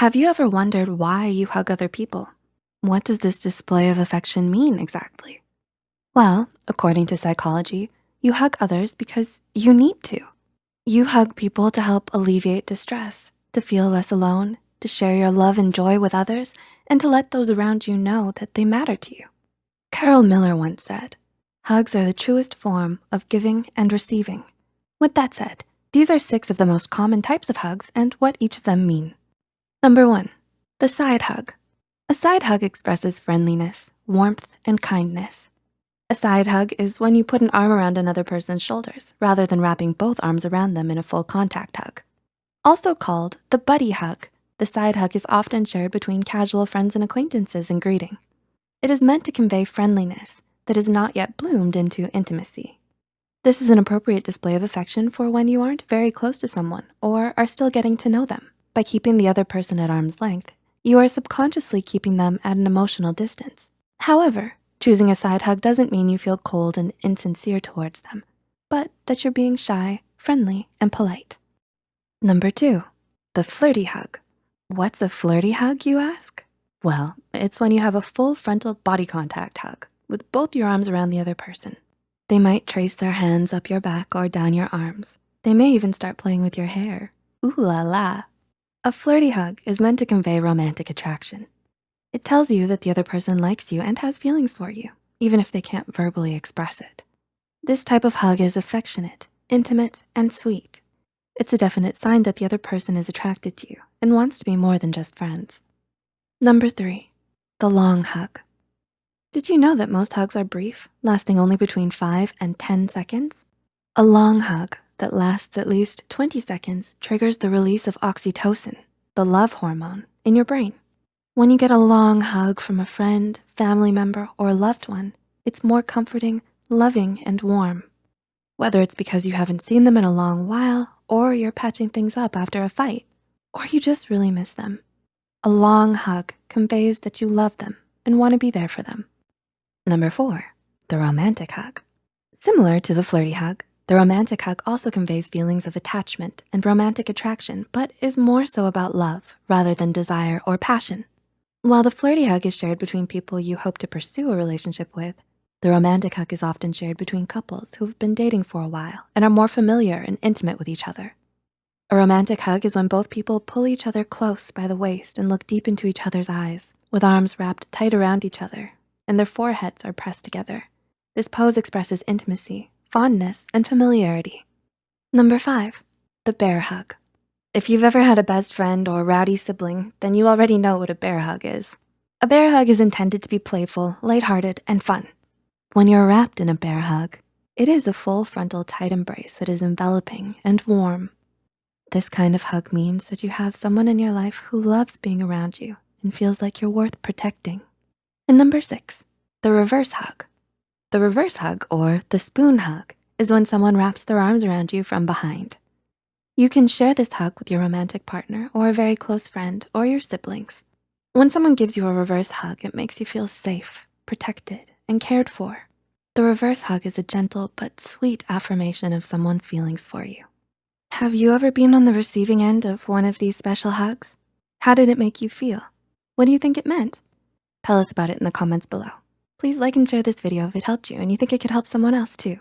Have you ever wondered why you hug other people? What does this display of affection mean exactly? Well, according to psychology, you hug others because you need to. You hug people to help alleviate distress, to feel less alone, to share your love and joy with others, and to let those around you know that they matter to you. Carol Miller once said, "Hugs are the truest form of giving and receiving." With that said, these are 6 of the most common types of hugs and what each of them mean. Number 1, the side hug. A side hug expresses friendliness, warmth, and kindness. A side hug is when you put an arm around another person's shoulders rather than wrapping both arms around them in a full contact hug. Also called the buddy hug, the side hug is often shared between casual friends and acquaintances in greeting. It is meant to convey friendliness that has not yet bloomed into intimacy. This is an appropriate display of affection for when you aren't very close to someone or are still getting to know them. By keeping the other person at arm's length, you are subconsciously keeping them at an emotional distance. However, choosing a side hug doesn't mean you feel cold and insincere towards them, but that you're being shy, friendly, and polite. Number 2, the flirty hug. What's a flirty hug, you ask? Well, it's when you have a full frontal body contact hug with both your arms around the other person. They might trace their hands up your back or down your arms. They may even start playing with your hair. Ooh la la. A flirty hug is meant to convey romantic attraction. It tells you that the other person likes you and has feelings for you, even if they can't verbally express it. This type of hug is affectionate, intimate, and sweet. It's a definite sign that the other person is attracted to you and wants to be more than just friends. Number 3, the long hug. Did you know that most hugs are brief, lasting only between 5 and 10 seconds? A long hug that lasts at least 20 seconds triggers the release of oxytocin, the love hormone, in your brain. When you get a long hug from a friend, family member, or a loved one, it's more comforting, loving, and warm. Whether it's because you haven't seen them in a long while, or you're patching things up after a fight, or you just really miss them, a long hug conveys that you love them and want to be there for them. Number 4, the romantic hug. Similar to the flirty hug, the romantic hug also conveys feelings of attachment and romantic attraction, but is more so about love rather than desire or passion. While the flirty hug is shared between people you hope to pursue a relationship with, the romantic hug is often shared between couples who've been dating for a while and are more familiar and intimate with each other. A romantic hug is when both people pull each other close by the waist and look deep into each other's eyes, with arms wrapped tight around each other, and their foreheads are pressed together. This pose expresses intimacy, fondness, and familiarity. Number 5, the bear hug. If you've ever had a best friend or rowdy sibling, then you already know what a bear hug is. A bear hug is intended to be playful, lighthearted, and fun. When you're wrapped in a bear hug, it is a full frontal tight embrace that is enveloping and warm. This kind of hug means that you have someone in your life who loves being around you and feels like you're worth protecting. And number 6, the reverse hug. The reverse hug, or the spoon hug, is when someone wraps their arms around you from behind. You can share this hug with your romantic partner or a very close friend or your siblings. When someone gives you a reverse hug, it makes you feel safe, protected, and cared for. The reverse hug is a gentle but sweet affirmation of someone's feelings for you. Have you ever been on the receiving end of one of these special hugs? How did it make you feel? What do you think it meant? Tell us about it in the comments below. Please like and share this video if it helped you and you think it could help someone else too.